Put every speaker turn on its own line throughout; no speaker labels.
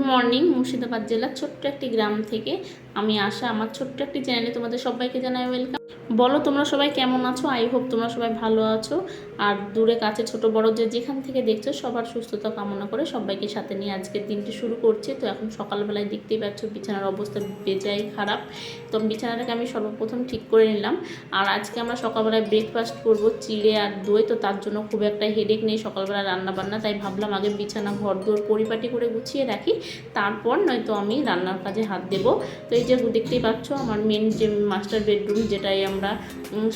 Morning. Murshidabad জেলার ছোট্ট একটি গ্রাম থেকে আমি আশা। আমার ছোট্ট একটি চ্যানেলে তোমাদের সবাইকে জানাই ওয়েলকাম। বলো তোমরা সবাই কেমন আছো? আই হোপ তোমরা সবাই ভালো আছো। আর দূরে কাছে ছোট বড় যেখান থেকে দেখছো সবার সুস্থতা কামনা করে সবাইকে সাথে নিয়ে আজকের দিনটি শুরু করছি। তো এখন সকালবেলায় দেখতেই পাচ্ছ বিছানার অবস্থা বেজায় খারাপ। তো বিছানাটাকে আমি সর্বপ্রথম ঠিক করে নিলাম। আর আজকে আমরা সকালবেলায় ব্রেকফাস্ট করব চিড়ে আর দই। তো তার জন্য খুব একটা হেডেক নেই সকালবেলা রান্নাবান্না, তাই ভাবলাম আগে বিছানা ঘর দোর পরিপাটি করে গুছিয়ে রাখি, তারপর নয়তো আমি রান্নার কাজে হাত দেব। তো এই যে দেখতেই পাচ্ছ আমার মেন যে মাস্টার বেডরুম, যেটাই আমরা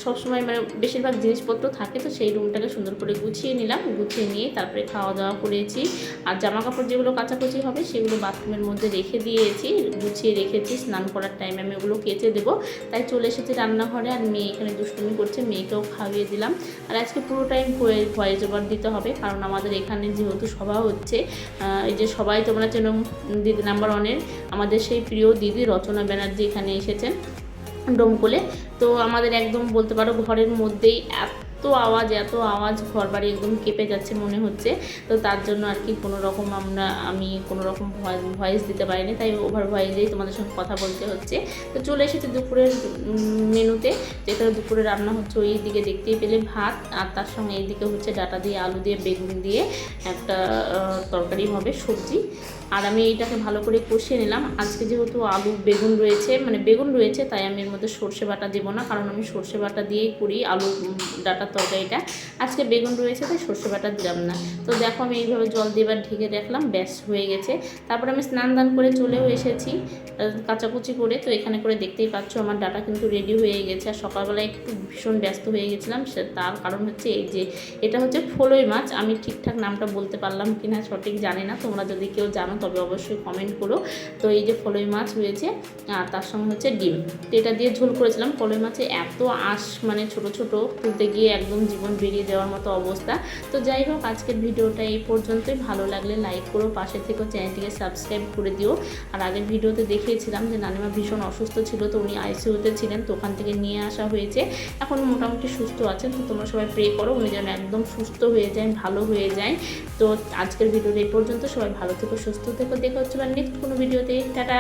সবসময় মানে বেশিরভাগ জিনিসপত্র থাকে, তো সেই রুমটাকে সুন্দর করে গুছিয়ে নিলাম। গুছিয়ে নিয়ে তারপরে খাওয়া দাওয়া করেছি। আর জামা কাপড় যেগুলো কাচাকুচি হবে সেগুলো বাথরুমের মধ্যে রেখে দিয়েছি, গুছিয়ে রেখেছি। স্নান করার টাইমে আমি ওগুলো কেচে দেবো। তাই চলে এসেছি রান্নাঘরে। আর মেয়ে এখানে দুষ্টুমি করছে, মেয়েকেও খাইয়ে দিলাম। আর আজকে পুরো টাইম ভয়েস ওভার দিতে হবে, কারণ আমাদের এখানে যেহেতু সভা হচ্ছে, এই যে সবাই তোমরা চেনো দিদি নাম্বার 1-এর আমাদের সেই প্রিয় দিদি রচনা ব্যানার্জি এখানে এসেছেন ডোমকলে। তো আমাদের একদম বলতে পারো ঘরের মধ্যেই এত আওয়াজ ঘর বাড়ি একদম কেঁপে যাচ্ছে মনে হচ্ছে। তো তার জন্য আর কি আমি কোনো রকম ভয়েস দিতে পারিনি, তাই ওভার ভয়েসেই তোমাদের সঙ্গে কথা বলতে হচ্ছে। তো চলে এসেছে দুপুরের মেনুতে, যেখানে দুপুরে রান্না হচ্ছে ওই দিকে দেখতেই পেলে ভাত, আর তার সঙ্গে এইদিকে হচ্ছে ডাঁটা দিয়ে আলু দিয়ে বেগুন দিয়ে একটা তরকারি হবে, সবজি। আর আমি এইটাকে ভালো করে কষিয়ে নিলাম। আজকে যেহেতু বেগুন রয়েছে তাই আমি এর মধ্যে সর্ষে বাটা দেবো না, কারণ আমি সর্ষে বাটা দিয়েই করি আলু ডাঁটার তরকারিটা। আজকে বেগুন রয়েছে তাই সর্ষে বাটা দিলাম না। তো দেখো আমি এইভাবে জল দিয়ে এবার ঢেকে রাখলাম, ব্যাস হয়ে গেছে। তারপর আমি স্নান দান করে চলেও এসেছি কাচাকুচি করে। তো এখানে করে দেখতেই পাচ্ছ আমার ডাঁটা কিন্তু রেডি হয়ে গেছে। আর সকালবেলায় একটু ভীষণ ব্যস্ত হয়ে গেছিলাম, তার কারণ হচ্ছে এই যে এটা হচ্ছে ফলই মাছ। আমি ঠিকঠাক নামটা বলতে পারলাম কিনা সঠিক জানি না, তোমরা যদি কেউ জানো তবে অবশ্যই কমেন্ট করো। তো এই যে ফলই মাছ হয়েছে আর তার সঙ্গে হচ্ছে ডিম, তো এটা দিয়ে ঝোল করেছিলাম। ফলই মাছে এত আঁশ, মানে ছোট ছোট, তুলতে গিয়ে একদম জীবন বেরিয়ে যাওয়ার মতো অবস্থা। তো যাই হোক, আজকের ভিডিওটা এই পর্যন্তই। ভালো লাগলে লাইক করো, পাশে থেকেও চ্যানেলটিকে সাবস্ক্রাইব করে দিও। আর আগের ভিডিওতে দেখিয়েছিলাম যে নানিমা ভীষণ অসুস্থ ছিল, তো উনি আইসিইউতে ছিলেন, তো ওখান থেকে নিয়ে আসা হয়েছে। এখন মোটামুটি সুস্থ আছেন। তো তোমরা সবাই প্রে করো উনি যেন একদম সুস্থ হয়ে যায়, ভালো হয়ে যায়। তো আজকের ভিডিওটা এই পর্যন্ত। সবাই ভালো থেকো, সুস্থ থেকো। দেখা হচ্ছে নেক্সট কোনো ভিডিওতে। টাটা।